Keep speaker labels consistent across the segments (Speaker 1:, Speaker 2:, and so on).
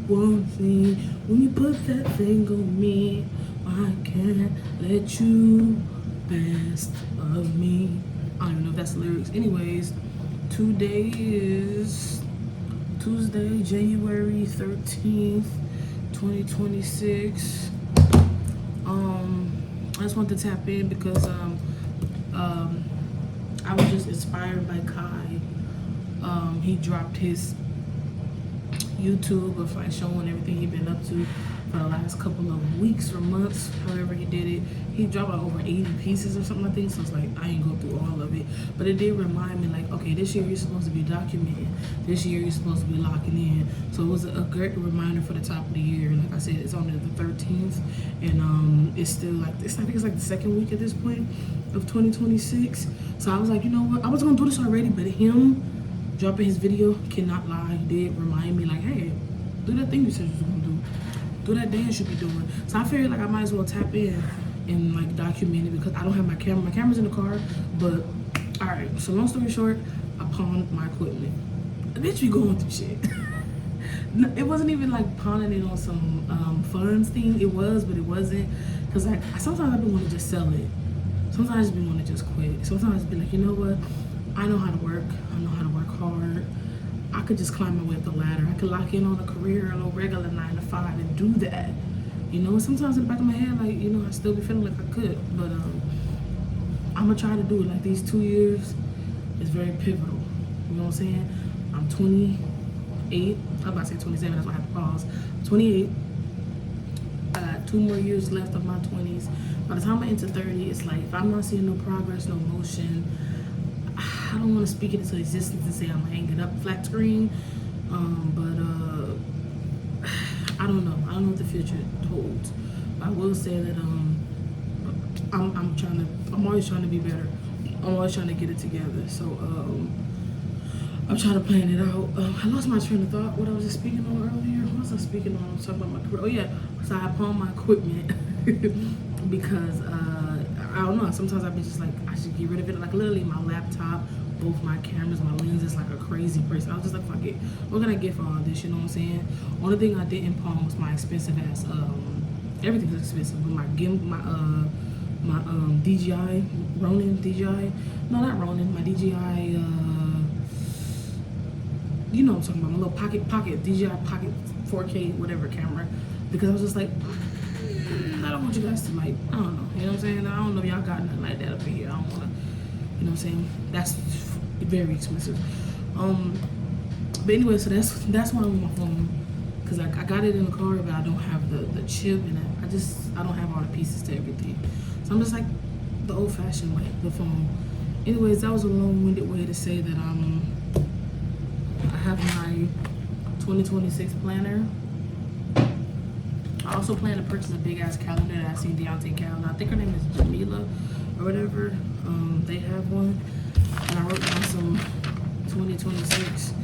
Speaker 1: won't see when you put that thing on me. I can't let you best of me. I don't even know if that's the lyrics. Anyways, today is Tuesday, January 13th, 2026. I just wanted to tap in because I was just inspired by Kai. He dropped his YouTube of like showing everything he'd been up to for the last couple of weeks or months, however he did it. He dropped like over 80 pieces or something, I think. So it's like I ain't go through all of it, but it did remind me like, okay, this year you're supposed to be documenting. This year you're supposed to be locking in. So it was a great reminder for the top of the year. Like I said, it's on the 13th, and it's still like I think it's like the second week at this point of 2026. So I was like, you know what? I was gonna do this already, but him dropping his video, cannot lie, did remind me like, hey, do that thing you said you was gonna do. Do that dance you be doing. So I figured like I might as well tap in and like document it because I don't have my camera. My camera's in the car, but all right. So long story short, I pawned my equipment. Bitch, we going through shit. No, it wasn't even like pawning it on some funds thing. It was, but it wasn't. Cause like sometimes I be want to just sell it. Sometimes I just be want to just quit. Sometimes I be like, you know what? I know how to work. I know how to work hard. I could just climb my way up the ladder. I could lock in on a career, a little regular 9 to 5 and do that. You know, sometimes in the back of my head, like, you know, I still be feeling like I could, but I'm gonna try to do it. Like these 2 years is very pivotal. You know what I'm saying? I'm 28. I'm about to say 27, that's why I have to pause. 28. I got 2 more years left of my 20s. By the time I enter 30, it's like if I'm not seeing no progress, no motion, I don't want to speak it into existence and say I'm hanging up flat screen, but I don't know. I don't know what the future holds. But I will say that I'm always trying to be better. I'm always trying to get it together. So I'm trying to plan it out. I lost my train of thought. What I was just speaking on earlier. What was I speaking on? I was talking about my career. Oh yeah. So I pawned my equipment because I don't know. Sometimes I be just like I should get rid of it. Like literally my laptop, both my cameras, my lenses, like a crazy person. I was just like, fuck it. What can I get for all this? You know what I'm saying? Only thing I didn't pawn was my expensive ass. Everything's expensive, but my DJI Ronin DJI. No, not Ronin. My DJI. You know what I'm talking about? My little pocket DJI Pocket 4K whatever camera. Because I was just like, I don't want you guys to like, I don't know. You know what I'm saying? I don't know if y'all got nothing like that up in here. I don't want to. You know what I'm saying? That's very expensive. But anyway, so that's why I'm on my phone, cause I got it in the car, but I don't have the chip, and I don't have all the pieces to everything. So I'm just like the old-fashioned way, the phone. Anyways, that was a long-winded way to say that I have my 2026 planner. I also plan to purchase a big ass calendar that I seen Deontay calendar. I think her name is Jamila or whatever. They have one, and I wrote down some 2026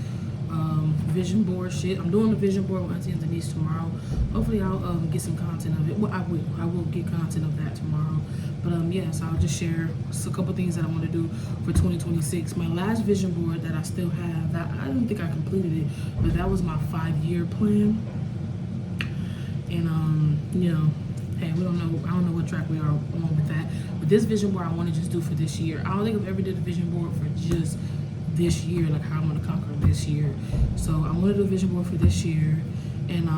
Speaker 1: vision board shit. I'm doing the vision board with Auntie and Denise tomorrow. Hopefully I'll get some content of it. Well, I will get content of that tomorrow. But yeah, so I'll just share a couple things that I want to do for 2026. My last vision board that I still have, that I don't think I completed it, but that was my 5-year plan. And you know, hey, I don't know what track we are on with that. But this vision board I want to just do for this year. I don't think I've ever did a vision board for just this year, like how I'm gonna conquer this year. So I want to do a vision board for this year. And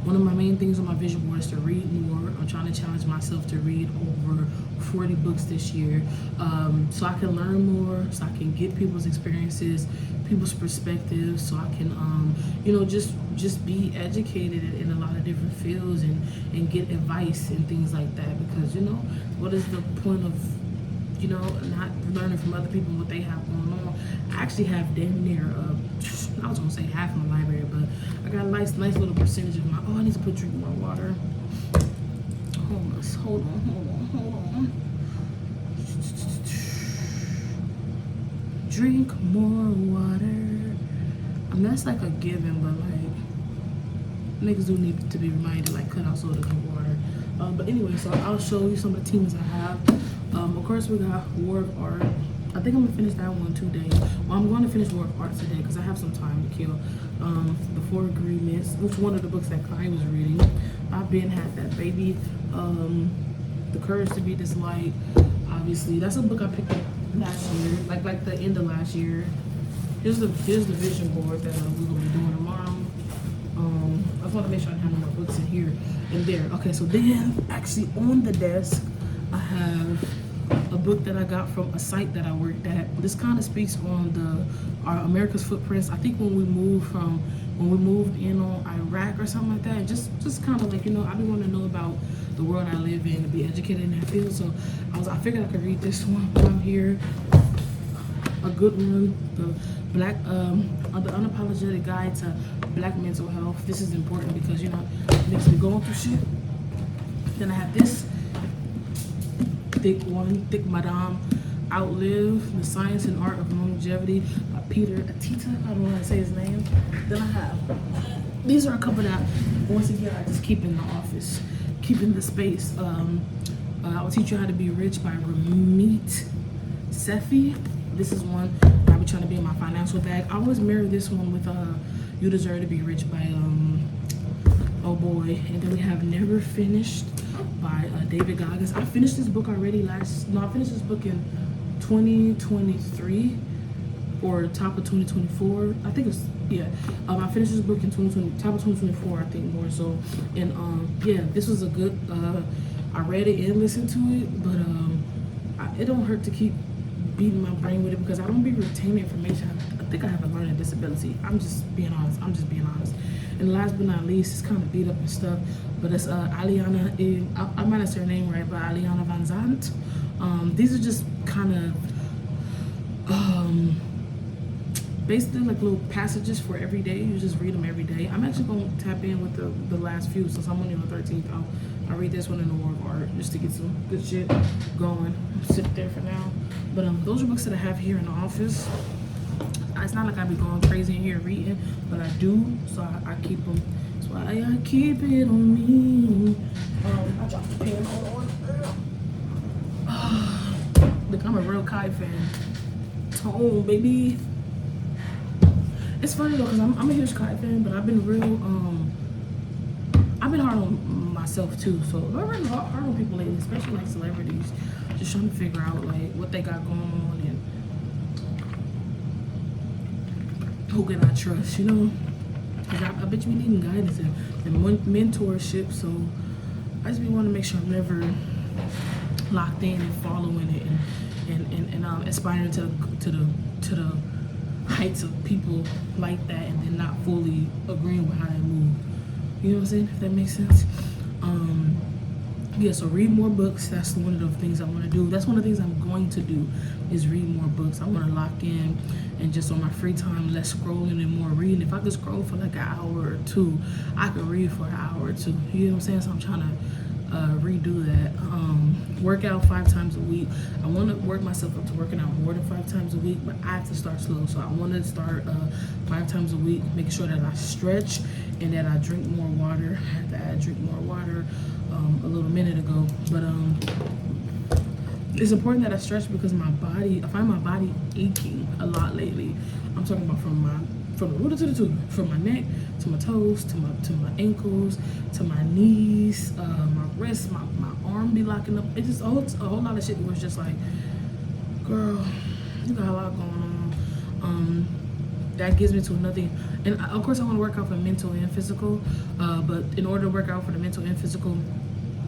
Speaker 1: one of my main things on my vision board is to read more. I'm trying to challenge myself to read over 40 books this year, so I can learn more, so I can get people's experiences, people's perspectives, so I can you know, just be educated in a lot of different fields and get advice and things like that. Because you know, what is the point of, you know, not learning from other people what they have going on? I actually have damn near I was gonna say half of my library, but I got a nice little percentage of my. Oh, I need to drink more water. Hold on. Drink more water. I mean, that's like a given, but like niggas do need to be reminded, like cut out soda, drink water. But anyway, so I'll show you some of the teams I have. Of course, we got War of Art. I think I'm gonna finish that one today. Well, I'm going to finish War of Art today because I have some time to kill. The Four Agreements, which one of the books that Kai was reading. I've been had that baby. The Courage to Be Disliked. Obviously, that's a book I picked up last year, like the end of last year. Here's the vision board that we're gonna be doing tomorrow. I just want to make sure I have my books in here and there. Okay, so then actually on the desk I have a book that I got from a site that I worked at. This kind of speaks on our America's footprints. I think when we moved in on Iraq or something like that, just kind of like, you know, I do want to know about the world I live in and be educated in that field. So I figured I could read this one while I'm here. A good one, the Unapologetic Guide to Black Mental Health. This is important because, you know, it makes me going through shit. Then I have this thick Madame, Outlive the Science and Art of Longevity by Peter Attia. I don't know how to say his name. Then I have, these are a couple that, once again, I just keep in the office, keep in the space. I Will Teach You How to Be Rich by Ramit Sethi. This is one I'll be trying to be in my financial bag. I always mirror this one with You Deserve to Be Rich by oh boy. And then we have Never Finished by David Goggins. I finished this book already I finished this book in 2023 or top of 2024. I think it's, yeah. I finished this book in top of 2024, I think, more so. And yeah, this was a good, I read it and listened to it, but it don't hurt to keep beating my brain with it because I don't be retaining information. I think I have a learning disability. I'm just being honest. And last but not least, it's kind of beat up and stuff, but it's Aliana, I might not say her name right, but Aliana Van Zandt. These are just kind of basically like little passages for every day. You just read them every day. I'm actually going to tap in with the last few, since I'm only on the 13th. I'll read this one in the War of Art just to get some good shit going. Sit there for now. But those are books that I have here in the office. It's not like I be going crazy in here reading, but I do, so I keep them. That's why I keep it on me. I dropped the pen. Hold on. Look, I'm a real Kai fan. Tone, baby. It's funny though, because I'm a huge Kai fan, but I've been I've been hard on myself too. So I've been hard on people lately, especially like celebrities. Just trying to figure out like what they got going on and who can I trust, you know? Cause I bet you be needing guidance and mentorship. So I just be wanting to make sure I'm never locked in and following it and aspiring to the heights of people like that and then not fully agreeing with how they move. You know what I'm saying? If that makes sense. Yeah, so read more books. That's one of the things I want to do. That's one of the things I'm going to do is read more books. I want to lock in and just on my free time, less scrolling and more reading. If I could scroll for like an hour or two, I could read for an hour or two. You know what I'm saying? So I'm trying to redo that. Work out 5 times a week. I want to work myself up to working out more than 5 times a week, but I have to start slow. So I want to start 5 times a week, making sure that I stretch and that I drink more water. I had to drink more water a little minute ago, but it's important that I stretch because my body, I find my body aching a lot lately. I'm talking about from the root to the tooth, from my neck to my toes to my ankles to my knees, my wrists, my arm be locking up. It's just a whole lot of shit where it's just like, girl, you got a lot going on. That gives me to another, and of course I want to work out for mental and physical, but in order to work out for the mental and physical,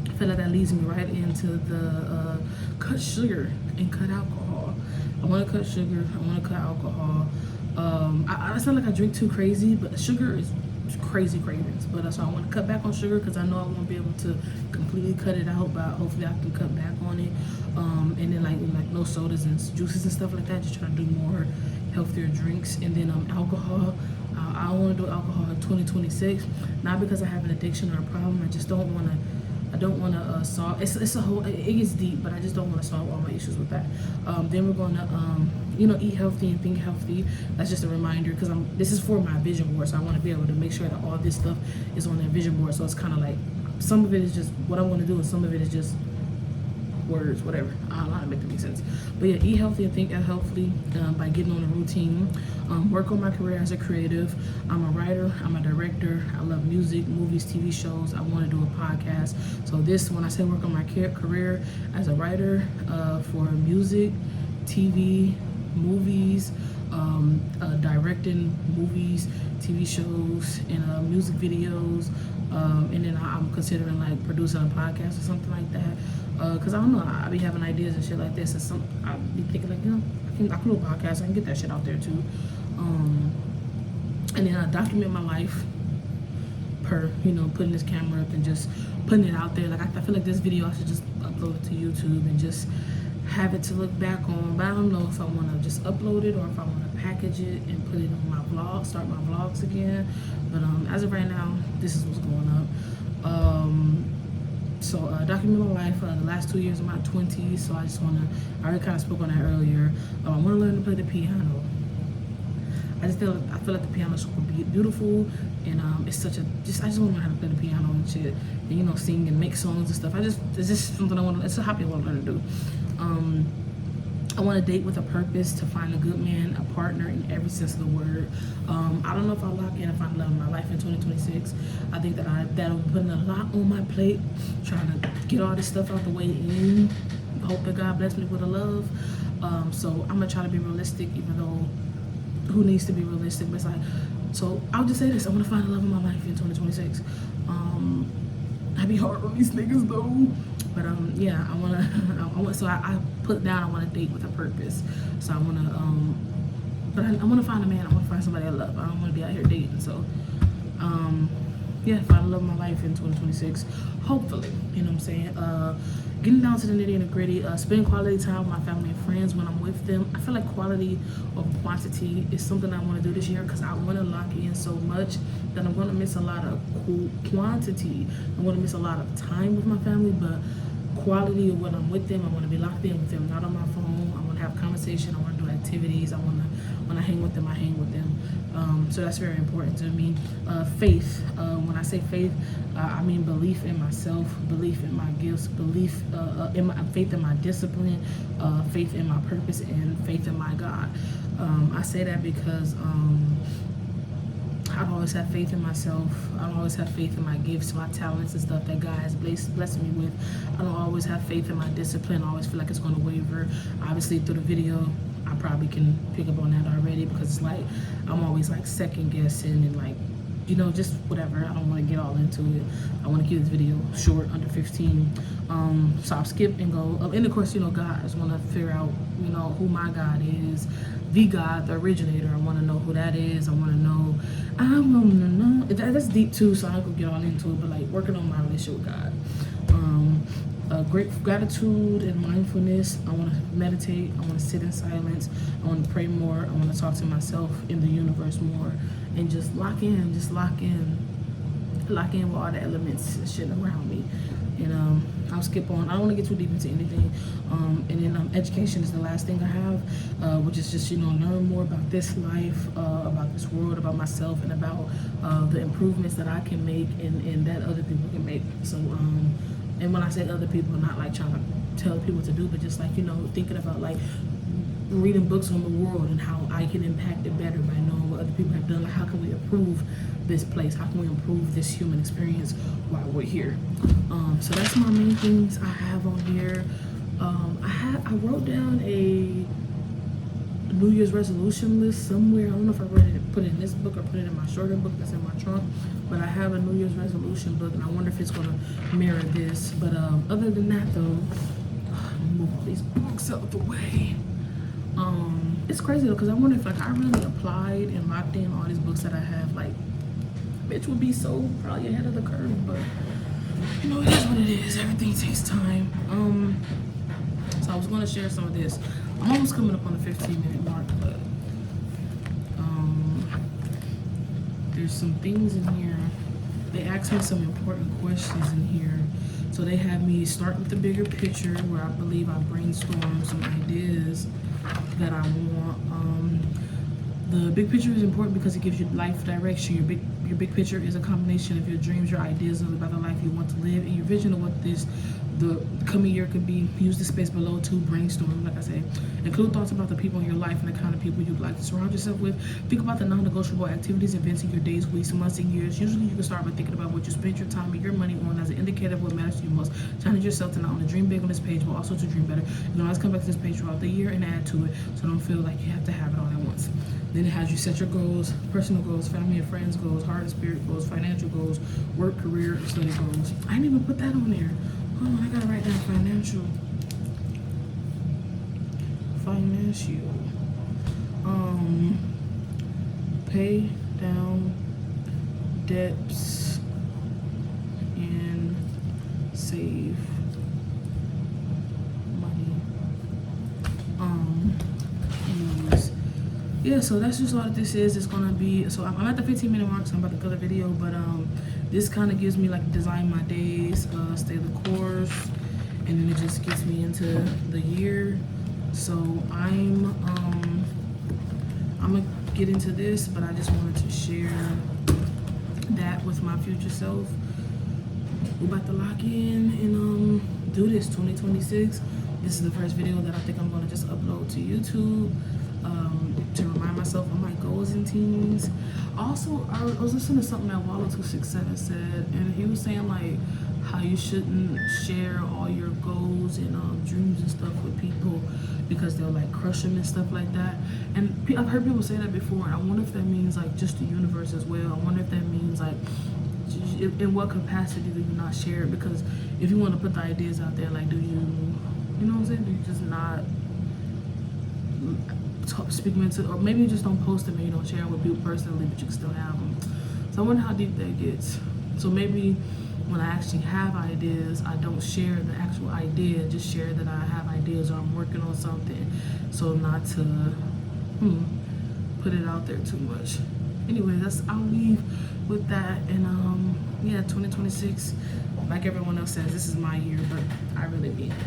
Speaker 1: I feel like that leads me right into the cut sugar and cut alcohol. I want to cut sugar, I want to cut alcohol. It's not like I drink too crazy, but sugar is crazy cravings. But so I want to cut back on sugar because I know I won't be able to completely cut it out, but hopefully I can cut back on it. And then like no sodas and juices and stuff like that. Just trying to do more healthier drinks. And then alcohol. I want to do alcohol in 2026, not because I have an addiction or a problem. I just don't want to. I don't want to solve. It's a whole. It gets deep, but I just don't want to solve all my issues with that. Then we're going to eat healthy and think healthy. That's just a reminder because this is for my vision board, so I want to be able to make sure that all this stuff is on that vision board. So it's kind of like some of it is just what I want to do, and some of it is just words, whatever. I don't know how to make that make sense. But yeah, eat healthy and think healthily by getting on a routine. Work on my career as a creative. I'm a writer, I'm a director. I love music, movies, TV shows. I want to do a podcast. So this, when I say work on my career as a writer for music, TV, movies, directing movies, TV shows, and music videos, and then I'm considering like producing a podcast or something like that. Cause I don't know, I be having ideas and shit like this, and I be thinking like, you know, I can do a podcast, I can get that shit out there too. And then I document my life per, you know, putting this camera up and just putting it out there. Like I feel like this video I should just upload it to YouTube and just have it to look back on. But I don't know if I want to just upload it or if I want to package it and put it on my vlog, start my vlogs again. But as of right now, this is what's going up. So document my life, the last 2 years of my 20s. So I just want to, I already kind of spoke on that earlier. I want to learn to play the piano. I feel like the piano is super beautiful, and it's such a, I just want to learn how to play the piano and shit, and you know, sing and make songs and stuff. It's just something I want to, it's a hobby I want to learn to do. I want to date with a purpose, to find a good man, a partner in every sense of the word. I don't know if I'll lock in and find love in my life in 2026. I think that'll be putting a lot on my plate, trying to get all this stuff out the way in. Hope that God bless me with a love. So I'm gonna try to be realistic, even though who needs to be realistic? But it's like, so I'll just say this: I want to find the love of my life in 2026. I be hard on these niggas though, but yeah, I want. So I put down, I want to date with a purpose. So I want to, but I want to find a man. I want to find somebody I love. I don't want to be out here dating. So yeah, find the love of my life in 2026. Hopefully, you know what I'm saying. Getting down to the nitty and the gritty, spending quality time with my family and friends when I'm with them. I feel like quality over quantity is something I want to do this year, because I want to lock in so much that I'm going to miss a lot of quantity. I'm going to miss a lot of time with my family, but quality of when I'm with them, I want to be locked in with them, not on my phone. I want to have conversation. I want to do activities. When I hang with them, I hang with them. So that's very important to me. Faith. When I say faith, I mean belief in myself, belief in my gifts, belief in my faith in my discipline, faith in my purpose, and faith in my God. I say that because I've always had faith in myself. I don't always have faith in my gifts, my talents and stuff that God has blessed me with. I don't always have faith in my discipline. I always feel like it's going to waver. Obviously, through the video, I probably can pick up on that already, because it's like I'm always like second guessing and like, you know, just whatever. I don't want to get all into it. I want to keep this video short, under 15. So I'll skip and go. And of course, you know, God, I just want to figure out, you know, who my God is. The God, the originator. I want to know who that is. I want to know. That's deep too, so I don't get on into it. But like working on my relationship with God. Great gratitude and mindfulness. I want to meditate. I want to sit in silence. I want to pray more. I want to talk to myself in the universe more, and just lock in with all the elements and shit around me. And I'll skip on. I don't want to get too deep into anything. And then education is the last thing I have, which is just, you know, learn more about this life, about this world, about myself, and about the improvements that I can make and that other people can make. So and when I say other people, not like trying to tell people what to do, but just like, you know, thinking about like reading books on the world and how I can impact it better by knowing what other people have done. Like, how can we improve this place? How can we improve this human experience while we're here? So that's my main things I have on here. I wrote down a New Year's resolution list somewhere. I don't know if I put it in this book or put it in my shorter book that's in my trunk, but I have a New Year's resolution book, and I wonder if it's gonna mirror this. But other than that though, move all these books out the way. It's crazy though, because I wonder if like I really applied and locked in all these books that I have, like bitch would be so probably ahead of the curve. But you know, it is what it is. Everything takes time. So I was going to share some of this. I'm almost coming up on the 15-minute mark, but there's some things in here. They asked me some important questions in here. So they have me start with the bigger picture, where I believe I brainstorm some ideas that I want. The big picture is important because it gives you life direction. Your big picture is a combination of your dreams, your ideas about the life you want to live, and your vision of what this the coming year could be use the space below to brainstorm, like I said. Include thoughts about the people in your life and the kind of people you'd like to surround yourself with. Think about the non-negotiable activities, events in your days, weeks, months, and years. Usually you can start by thinking about what you spend your time and your money on as an indicator of what matters to you most. Challenge yourself to not only dream big on this page, but also to dream better. You can always come back to this page throughout the year and add to it, so don't feel like you have to have it all at once. Then it has you set your goals, personal goals, family and friends goals, heart and spirit goals, financial goals, work, career, study goals. I didn't even put that on there. Oh, I gotta write down financial. Pay down debts and save money. Anyways, yeah, so that's just all that this is. It's gonna be, so I'm at the 15-minute mark, so I'm about to cut the video, but this kind of gives me like design my days, stay the course, and then it just gets me into the year. So I'm gonna get into this, but I just wanted to share that with my future self. We're about to lock in and do this 2026. This is the first video that I think I'm gonna just upload to YouTube to remind myself of my goals and teens. Also, I was listening to something that Wallo267 said, and he was saying like how you shouldn't share all your goals and dreams and stuff with people because they'll like crush them and stuff like that. And I've heard people say that before, and I wonder if that means like just the universe as well. I wonder if that means like in what capacity do you not share it? Because if you want to put the ideas out there, like do you know what I'm saying? Do you just not speak them into, or maybe you just don't post them and you don't share them with people personally, but you can still have them. So I wonder how deep that gets. So maybe when I actually have ideas, I don't share the actual idea, just share that I have ideas or I'm working on something, so not to put it out there too much. Anyway, I'll leave with that. And yeah, 2026, like everyone else says, this is my year, but I really mean it.